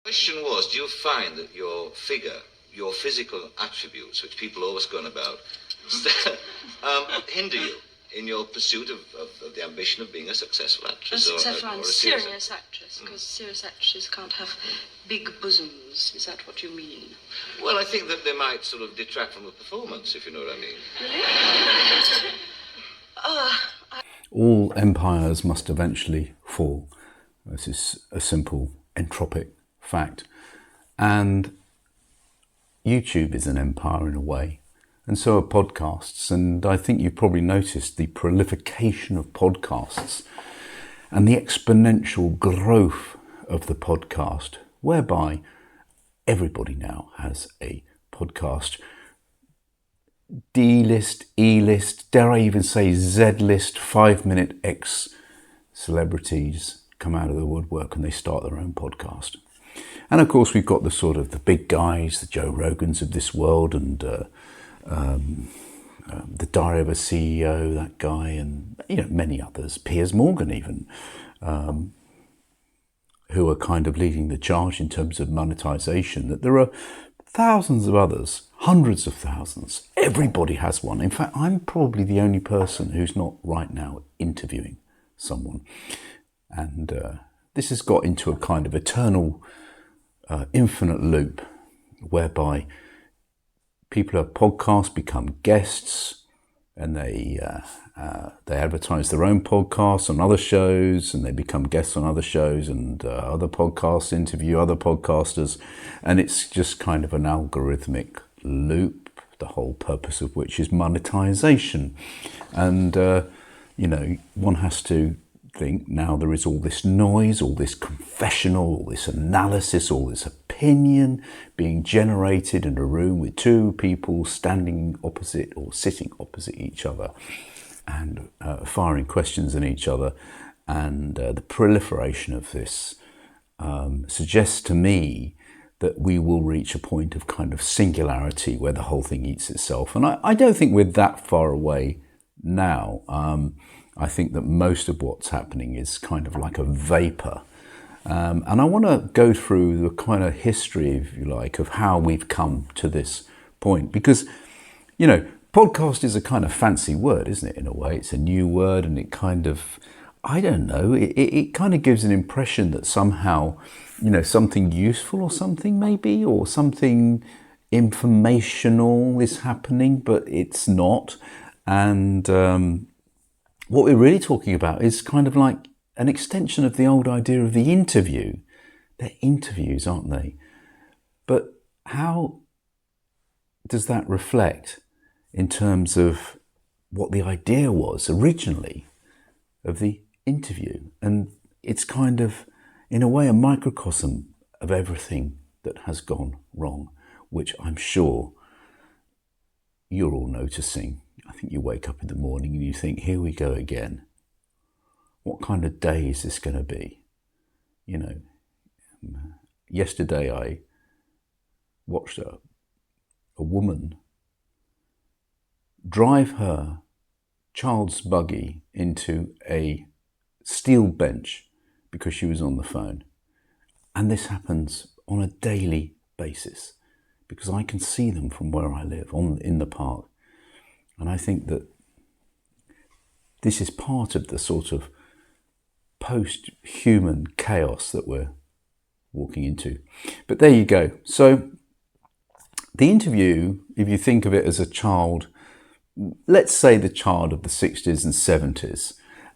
question was, do you find that your figure, your physical attributes, which people always go on about, hinder you in your pursuit of the ambition of being a successful actress? A serious actress, because serious actresses can't have big bosoms. Is that what you mean? Well, I think that they might sort of detract from the performance, if you know what I mean. Really? All empires must eventually fall. This is a simple entropic fact. And YouTube is an empire in a way, and so are podcasts. And I think you've probably noticed the proliferation of podcasts and the exponential growth of the podcast, whereby everybody now has a podcast. D-list, E-list, dare I even say Z-list, 5-minute ex-celebrities come out of the woodwork and they start their own podcast. And of course we've got the sort of the big guys, the Joe Rogans of this world, and the Diary of a CEO, that guy, and many others, Piers Morgan even, who are kind of leading the charge in terms of monetization. That there are thousands of others, hundreds of thousands. Everybody has one. In fact, I'm probably the only person who's not right now interviewing someone. And this has got into a kind of eternal, infinite loop whereby people who have podcasts become guests, and they advertise their own podcasts on other shows, and they become guests on other shows, and other podcasts interview other podcasters, and it's just kind of an algorithmic loop, the whole purpose of which is monetization. And one has to think, now there is all this noise, all this confessional, all this analysis, all this opinion being generated in a room with two people standing opposite or sitting opposite each other and firing questions at each other. And the proliferation of this suggests to me that we will reach a point of kind of singularity where the whole thing eats itself. And I don't think we're that far away now. I think that most of what's happening is kind of like a vapor. And I want to go through the kind of history, if you like, of how we've come to this point. Because, podcast is a kind of fancy word, isn't it, in a way? It's a new word, and it kind of, I don't know, it kind of gives an impression that somehow, something useful or something maybe, or something informational is happening, but it's not. And what we're really talking about is kind of like an extension of the old idea of the interview. They're interviews, aren't they? But how does that reflect in terms of what the idea was originally of the interview? And it's kind of, in a way, a microcosm of everything that has gone wrong, which I'm sure you're all noticing. I think you wake up in the morning and you think, here we go again. What kind of day is this going to be? Yesterday I watched a woman drive her child's buggy into a steel bench because she was on the phone. And this happens on a daily basis because I can see them from where I live in the park. And I think that this is part of the sort of post-human chaos that we're walking into. But there you go. So the interview, if you think of it as a child, let's say the child of the 60s and 70s.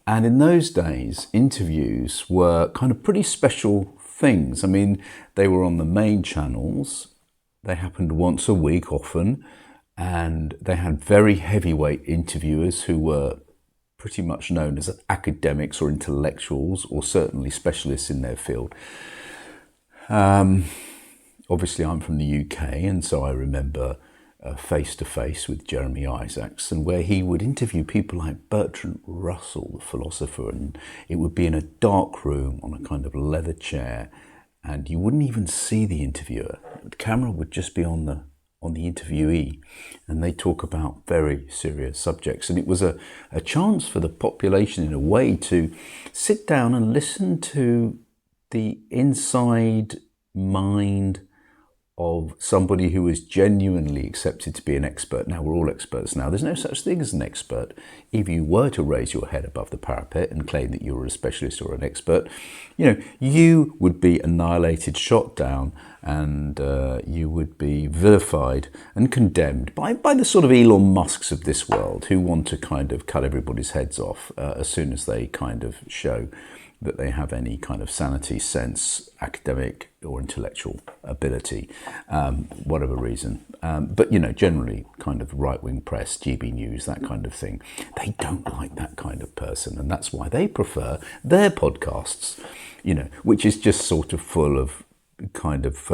And in those days, interviews were kind of pretty special things. I mean, they were on the main channels. They happened once a week often. And they had very heavyweight interviewers who were pretty much known as academics or intellectuals, or certainly specialists in their field. Obviously, I'm from the UK, and so I remember Face to Face with Jeremy Isaacs, and where he would interview people like Bertrand Russell, the philosopher, and it would be in a dark room on a kind of leather chair, and you wouldn't even see the interviewer. The camera would just be on the interviewee, and they talk about very serious subjects. And it was a chance for the population in a way to sit down and listen to the inside mind of somebody who is genuinely accepted to be an expert. Now, we're all experts now. There's no such thing as an expert. If you were to raise your head above the parapet and claim that you were a specialist or an expert, you would be annihilated, shot down, and you would be vilified and condemned by the sort of Elon Musks of this world, who want to kind of cut everybody's heads off as soon as they kind of show that they have any kind of sanity, sense, academic or intellectual ability, whatever reason. But, generally kind of right-wing press, GB News, that kind of thing, they don't like that kind of person. And that's why they prefer their podcasts, which is just sort of full of kind of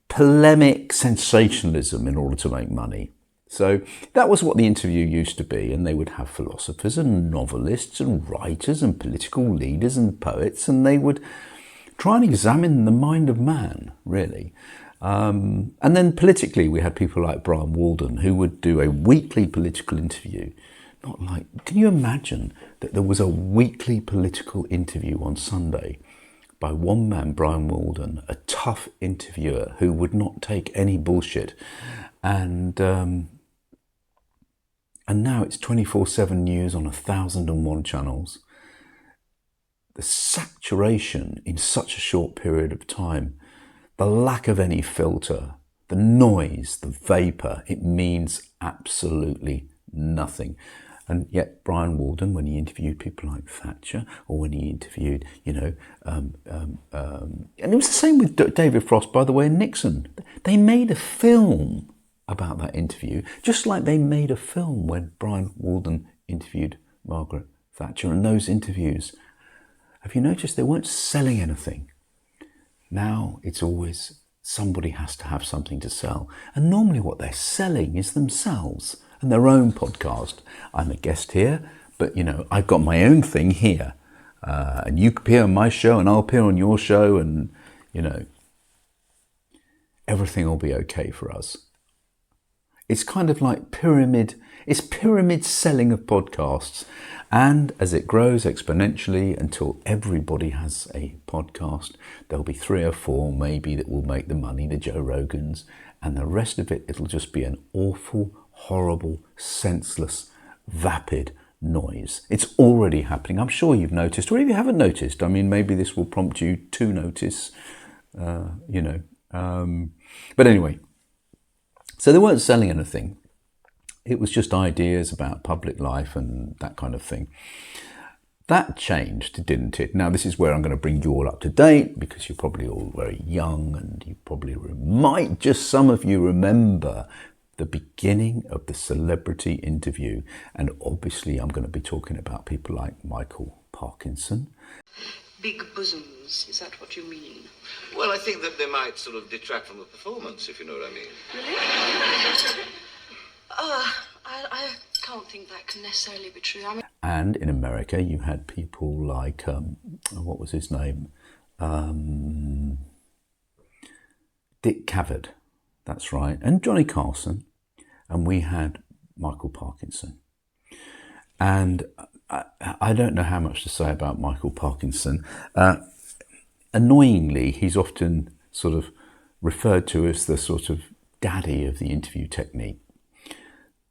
polemic sensationalism in order to make money. So that was what the interview used to be, and they would have philosophers and novelists and writers and political leaders and poets, and they would try and examine the mind of man, really. And then politically, we had people like Brian Walden, who would do a weekly political interview. Can you imagine that there was a weekly political interview on Sunday by one man, Brian Walden, a tough interviewer who would not take any bullshit, and now it's 24/7 news on 1,001 channels. The saturation in such a short period of time, the lack of any filter, the noise, the vapour, it means absolutely nothing. And yet Brian Walden, when he interviewed people like Thatcher, or when he interviewed, and it was the same with David Frost, by the way, and Nixon. They made a film about that interview, just like they made a film when Brian Walden interviewed Margaret Thatcher. And those interviews, have you noticed they weren't selling anything? Now it's always somebody has to have something to sell. And normally what they're selling is themselves and their own podcast. I'm a guest here, but I've got my own thing here. And you appear on my show and I'll appear on your show, and everything will be okay for us. It's kind of like pyramid selling of podcasts. And as it grows exponentially until everybody has a podcast, there'll be 3 or 4 maybe that will make the money, the Joe Rogans, and the rest of it'll just be an awful, horrible, senseless, vapid noise. It's already happening. I'm sure you've noticed, or if you haven't noticed, maybe this will prompt you to notice, But anyway, so they weren't selling anything. It was just ideas about public life and that kind of thing. That changed, didn't it? Now, this is where I'm going to bring you all up to date, because you're probably all very young, and you probably some of you remember the beginning of the celebrity interview. And obviously I'm going to be talking about people like Micheal Parkinson. Big bosoms, is that what you mean? Well, I think that they might sort of detract from the performance, if you know what I mean. Really? I can't think that can necessarily be true. And in America, you had people like, what was his name? Dick Cavett, that's right, and Johnny Carson. And we had Micheal Parkinson. And I don't know how much to say about Micheal Parkinson. Annoyingly, he's often sort of referred to as the sort of daddy of the interview technique.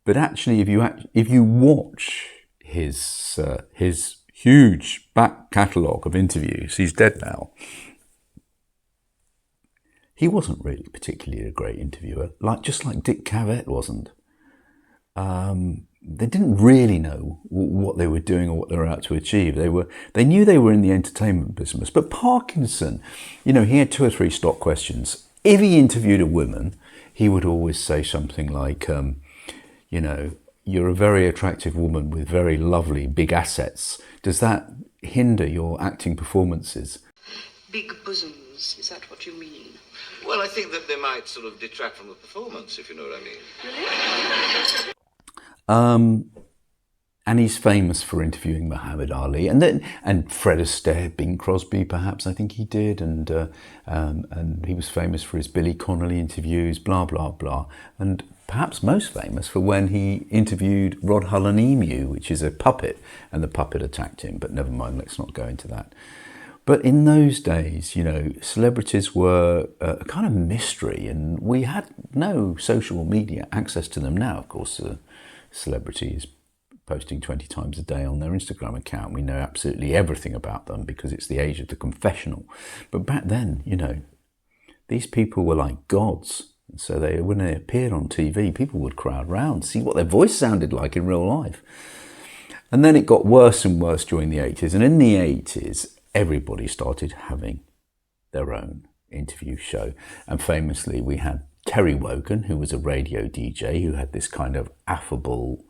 But actually, if you watch his huge back catalogue of interviews, he's dead now. He wasn't really particularly a great interviewer, just like Dick Cavett wasn't. They didn't really know what they were doing or what they were out to achieve. They knew they were in the entertainment business. But Parkinson, he had 2 or 3 stock questions. If he interviewed a woman, he would always say something like, you're a very attractive woman with very lovely big assets. Does that hinder your acting performances? Big bosoms, is that what you mean? Well, I think that they might sort of detract from the performance, if you know what I mean. Really? And he's famous for interviewing Muhammad Ali and Fred Astaire, Bing Crosby, perhaps, I think he did, and he was famous for his Billy Connolly interviews, blah blah blah, and perhaps most famous for when he interviewed Rod Hull and Emu, which is a puppet, and the puppet attacked him. But never mind, let's not go into that. But in those days, you know, celebrities were a kind of mystery, and we had no social media access to them. Now, of course, celebrities posting 20 times a day on their Instagram account. We know absolutely everything about them because it's the age of the confessional. But back then, you know, these people were like gods. So when they appeared on TV, people would crowd round, see what their voice sounded like in real life. And then it got worse and worse during the 80s. And in the 80s, everybody started having their own interview show. And famously, we had Terry Wogan, who was a radio DJ, who had this kind of affable,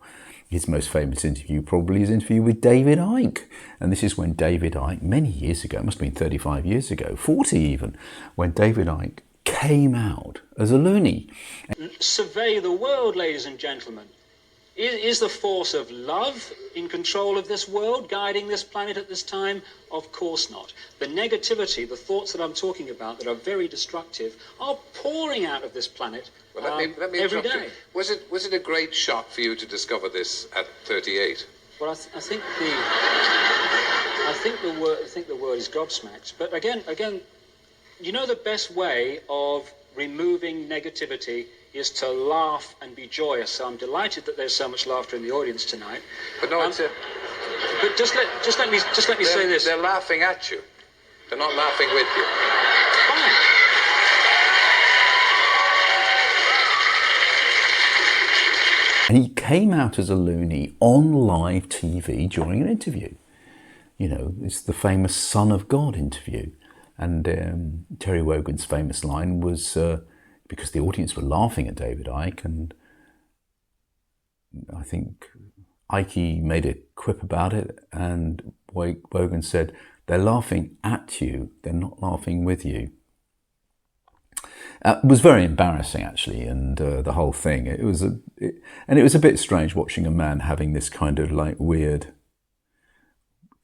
his most famous interview, probably his interview with David Icke. And this is when David Icke, many years ago, it must have been 35 years ago, 40 even, when David Icke came out as a loony. Survey the world, ladies and gentlemen. Is the force of love in control of this world, guiding this planet at this time? Of course not. The negativity, the thoughts that I'm talking about that are very destructive, are pouring out of this planet let me every interrupt day. you. Was it a great shock for you to discover this at 38? Well, I think the word is gobsmacked. But again, you know, the best way of removing negativity is to laugh and be joyous. So I'm delighted that there's so much laughter in the audience tonight. But no, it's a... But just let me say this. They're laughing at you. They're not laughing with you. Fine. And he came out as a loony on live TV during an interview. You know, it's the famous Son of God interview. And Terry Wogan's famous line was, because the audience were laughing at David Icke, and I think Icke made a quip about it, and Wogan said, "They're laughing at you, they're not laughing with you." It was very embarrassing, actually, and the whole thing. It was a bit strange watching a man having this kind of like weird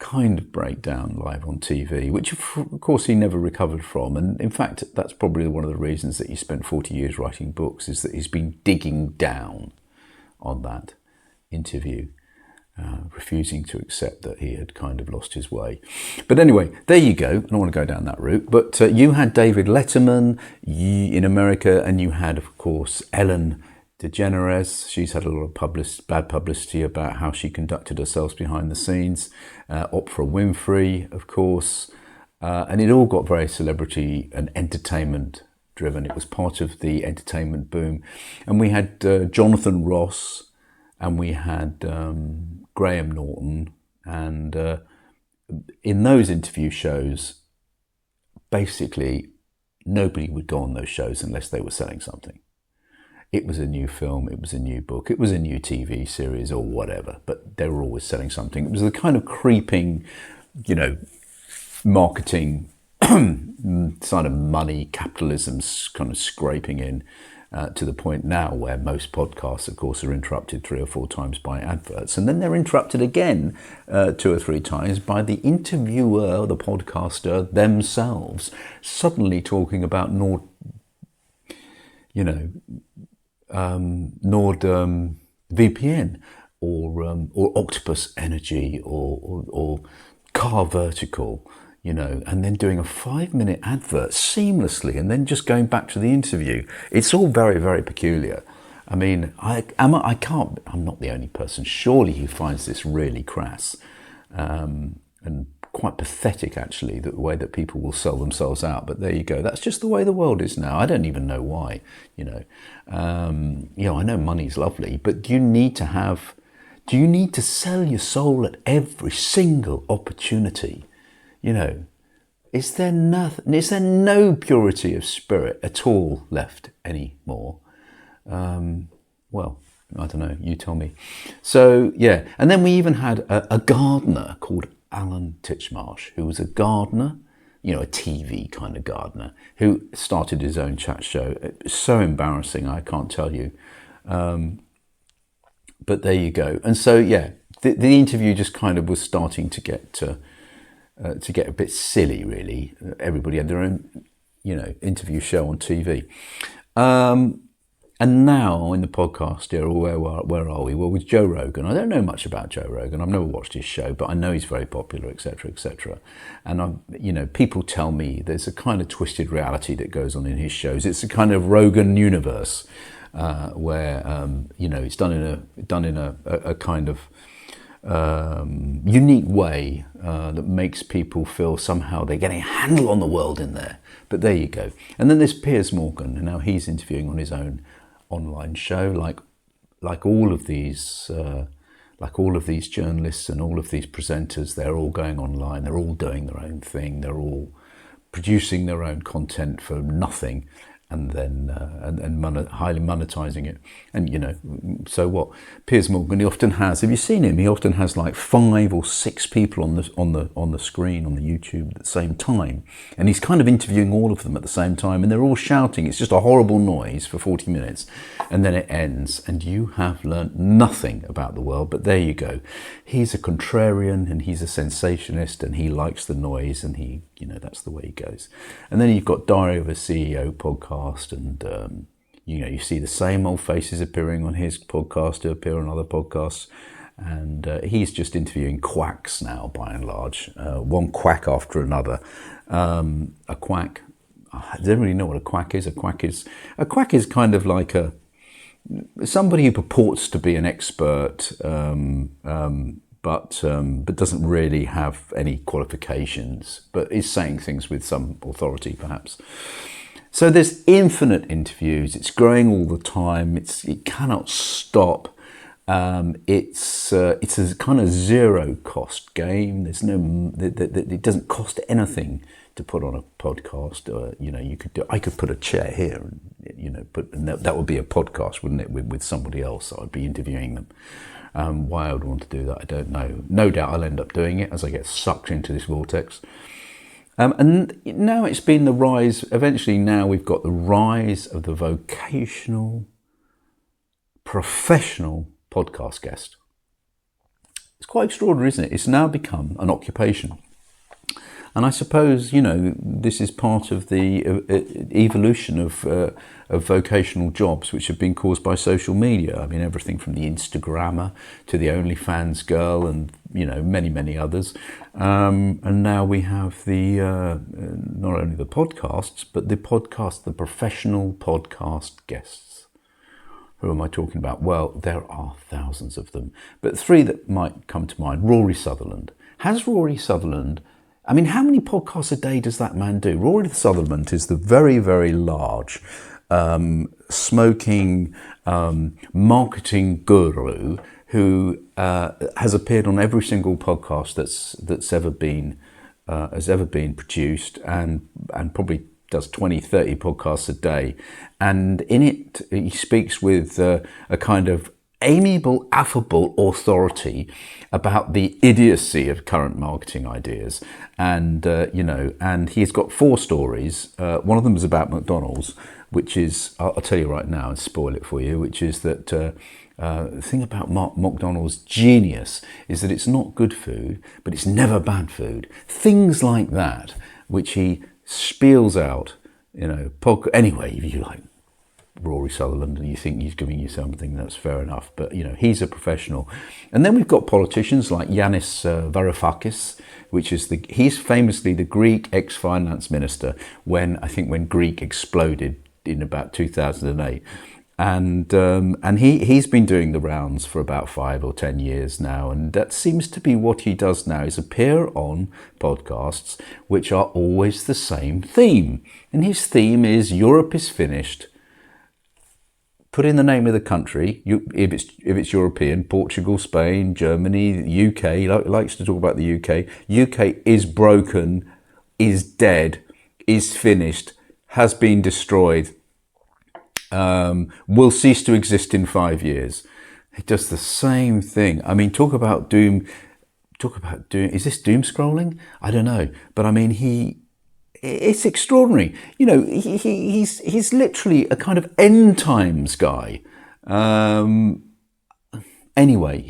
kind of breakdown live on TV, which of course he never recovered from. And in fact, that's probably one of the reasons that he spent 40 years writing books, is that he's been digging down on that interview, refusing to accept that he had kind of lost his way. But anyway, there you go. I don't want to go down that route. But you had David Letterman in America, and you had, of course, Ellen DeGeneres. She's had a lot of bad publicity about how she conducted herself behind the scenes. Oprah Winfrey, of course. And it all got very celebrity and entertainment driven. It was part of the entertainment boom. And we had Jonathan Ross, and we had Graham Norton. And in those interview shows, basically, nobody would go on those shows unless they were selling something. It was a new film, it was a new book, it was a new TV series or whatever, but they were always selling something. It was the kind of creeping, you know, marketing side of money, capitalism's kind of scraping in to the point now where most podcasts, of course, are interrupted 3 or 4 times by adverts. And then they're interrupted again 2 or 3 times by the interviewer, the podcaster themselves, suddenly talking about NordVPN or Octopus Energy or Car Vertical, you know, and then doing a 5-minute advert seamlessly and then just going back to the interview. It's all very, very peculiar. I mean, I'm not the only person, surely, who finds this really crass and quite pathetic, actually, the way that people will sell themselves out. But there you go. That's just the way the world is now. I don't even know why, you know. I know money's lovely, but do you need to sell your soul at every single opportunity? You know, is there no purity of spirit at all left anymore? Well, I don't know, you tell me. So, yeah, and then we even had a gardener called Alan Titchmarsh, who was a gardener, you know, a TV kind of gardener, who started his own chat show. It's so embarrassing, I can't tell you. But there you go. And so, yeah, the interview just kind of was starting to get a bit silly, really. Everybody had their own, you know, interview show on TV. And now in the podcast era, where are we? Well, with Joe Rogan. I don't know much about Joe Rogan. I've never watched his show, but I know he's very popular, etc., etc. And people tell me there's a kind of twisted reality that goes on in his shows. It's a kind of Rogan universe where it's done in a kind of unique way that makes people feel somehow they're getting a handle on the world in there. But there you go. And then there's Piers Morgan, and now he's interviewing on his own online show, like all of these journalists and all of these presenters. They're all going online. They're all doing their own thing. They're all producing their own content for nothing, and then highly monetizing it. And so what? Piers Morgan, he often has. Have you seen him? He often has like 5 or 6 people on the screen on the YouTube at the same time, and he's kind of interviewing all of them at the same time, and they're all shouting. It's just a horrible noise for 40 minutes, and then it ends, and you have learnt nothing about the world. But there you go. He's a contrarian, and he's a sensationalist, and he likes the noise, and he. That's the way he goes. And then you've got Diary of a CEO podcast, and you see the same old faces appearing on his podcast to appear on other podcasts, and he's just interviewing quacks now, by and large, one quack after another. A quack, I don't really know what a quack is. A quack is kind of like somebody who purports to be an expert, but doesn't really have any qualifications, but is saying things with some authority, perhaps. So there's infinite interviews. It's growing all the time. It cannot stop. It's a kind of zero cost game. There's it doesn't cost anything to put on a podcast. I could put a chair here, and that would be a podcast, wouldn't it? With somebody else, I'd be interviewing them. Why I would want to do that, I don't know. No doubt I'll end up doing it as I get sucked into this vortex. And now it's been the rise, eventually now we've got the rise of the vocational, professional podcast guest. It's quite extraordinary, isn't it? It's now become an occupation. And I suppose, this is part of the evolution of vocational jobs, which have been caused by social media. I mean, everything from the Instagrammer to the OnlyFans girl and, many, many others. And now we have the not only the podcasts, but the professional podcast guests. Who am I talking about? Well, there are thousands of them. But 3 that might come to mind. Rory Sutherland. Has Rory Sutherland... I mean, how many podcasts a day does that man do? Rory Sutherland is the very, very large smoking marketing guru who has appeared on every single podcast that's ever been produced, and probably does 20, 30 podcasts a day. And in it, he speaks with a kind of amiable, affable authority about the idiocy of current marketing ideas. And, and he's got 4 stories. One of them is about McDonald's, which is, I'll tell you right now and spoil it for you, which is that the thing about McDonald's genius is that it's not good food, but it's never bad food. Things like that, which he spiels out, anyway, if you like Rory Sutherland and you think he's giving you something, that's fair enough. But, he's a professional. And then we've got politicians like Yanis Varoufakis, he's famously the Greek ex-finance minister when Greek exploded in about 2008. And he's been doing the rounds for about 5 or 10 years now. And that seems to be what he does now, is appear on podcasts which are always the same theme. And his theme is Europe is finished. Put in the name of the country, if it's European, Portugal, Spain, Germany, UK. He likes to talk about the UK. UK is broken, is dead, is finished, has been destroyed, will cease to exist in 5 years. He does the same thing. I mean, talk about doom. Is this doom scrolling? I don't know. But I mean, it's extraordinary. He's literally a kind of end times guy. Anyway,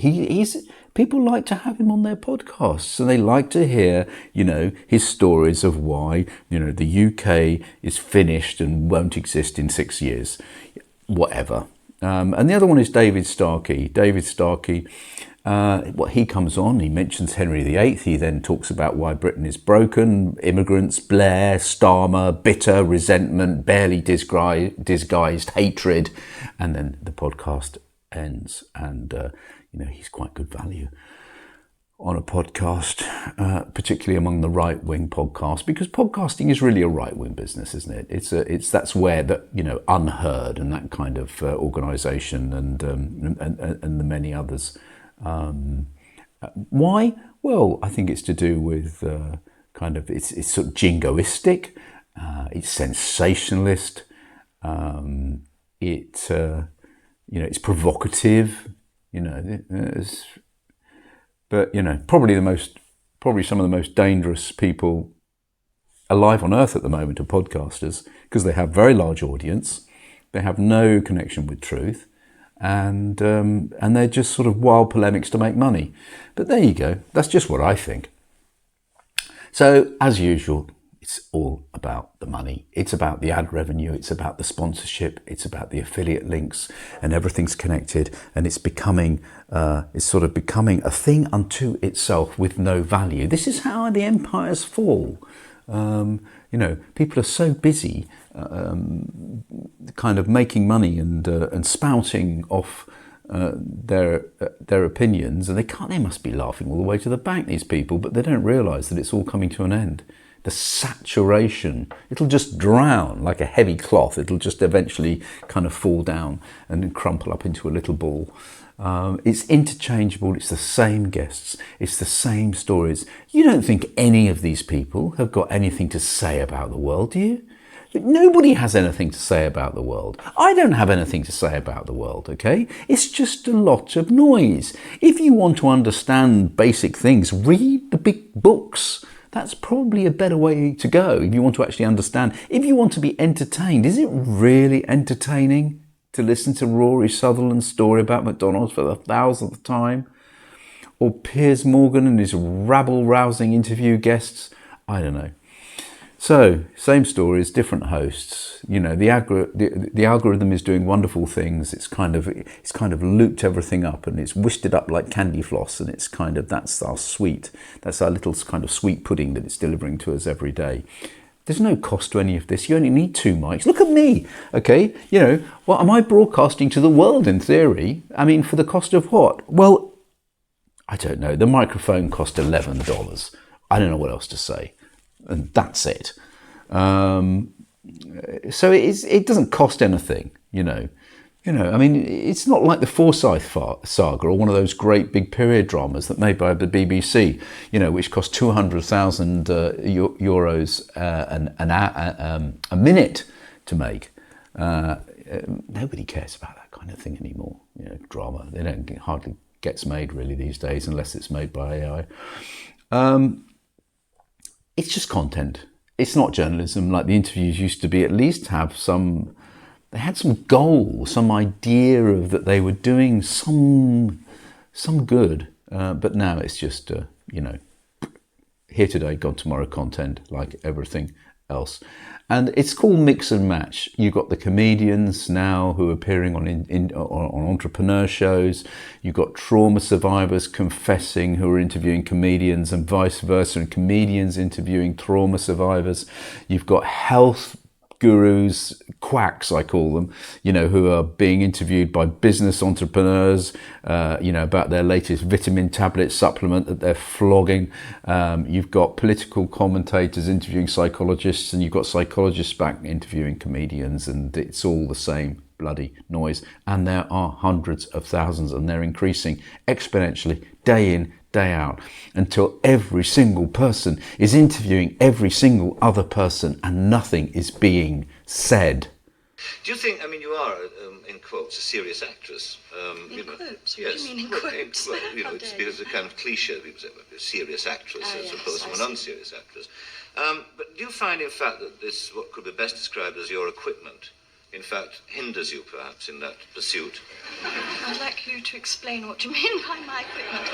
people like to have him on their podcasts, and they like to hear, his stories of why, the UK is finished and won't exist in 6 years. whatever. And the other one is David Starkey. David Starkey, he comes on, he mentions Henry VIII, he then talks about why Britain is broken, immigrants, Blair, Starmer, bitter, resentment, barely disguised hatred, and then the podcast ends. And, he's quite good value on a podcast, particularly among the right-wing podcasts, because podcasting is really a right-wing business, isn't it? That's where Unheard and that kind of organisation and the many others. Why? Well, I think it's to do with it's sort of jingoistic, it's sensationalist, it's provocative, but probably some of the most dangerous people alive on earth at the moment are podcasters, because they have very large audience, they have no connection with truth, and they're just sort of wild polemics to make money. But there you go. That's just what I think. So as usual, it's all about the money. It's about the ad revenue. It's about the sponsorship. It's about the affiliate links, and everything's connected. And it's becoming a thing unto itself with no value. This is how the empires fall. People are so busy kind of making money and spouting off their opinions, and they must be laughing all the way to the bank, these people, but they don't realise that it's all coming to an end. The saturation, it'll just drown like a heavy cloth. It'll just eventually kind of fall down and then crumple up into a little ball. It's interchangeable. It's the same guests. It's the same stories. You don't think any of these people have got anything to say about the world, do you? Nobody has anything to say about the world. I don't have anything to say about the world, okay? It's just a lot of noise. If you want to understand basic things, read the big books. That's probably a better way to go if you want to actually understand. If you want to be entertained, is it really entertaining to listen to Rory Sutherland's story about McDonald's for the 1000th time? Or Piers Morgan and his rabble-rousing interview guests? I don't know. So, same stories, different hosts. The algorithm is doing wonderful things. It's kind of looped everything up, and it's whisked it up like candyfloss, and it's that's our little kind of sweet pudding that it's delivering to us every day. There's no cost to any of this. You only need 2 mics. Look at me, okay? What am I broadcasting to the world in theory? I mean, for the cost of what? Well, I don't know. The microphone cost $11. I don't know what else to say. And that's it. So it doesn't cost anything, I mean, it's not like the Forsyth saga or one of those great big period dramas that made by the BBC, which cost 200,000 euros a minute to make. Nobody cares about that kind of thing anymore. Drama. Hardly gets made really these days unless it's made by AI. It's just content. It's not journalism like the interviews used to be. At least have they had some goal, some idea of that they were doing some good. But now it's just, here today, gone tomorrow content like everything else. And it's called mix and match. You've got the comedians now who are appearing on entrepreneur shows. You've got trauma survivors confessing who are interviewing comedians, and vice versa, and comedians interviewing trauma survivors. You've got health gurus, quacks I call them, who are being interviewed by business entrepreneurs, about their latest vitamin tablet supplement that they're flogging. You've got political commentators interviewing psychologists, and you've got psychologists back interviewing comedians, and it's all the same bloody noise. And there are hundreds of thousands, and they're increasing exponentially day in, day out, until every single person is interviewing every single other person and nothing is being said. Do you think, you are, in quotes, a serious actress? In quotes? Yes. What do you mean in quotes? It's because it's a kind of cliche, people say, a serious actress as opposed to an unserious actress. But do you find, in fact, that this, what could be best described as your equipment, in fact, hinders you, perhaps, in that pursuit? I'd like you to explain what you mean by my equipment.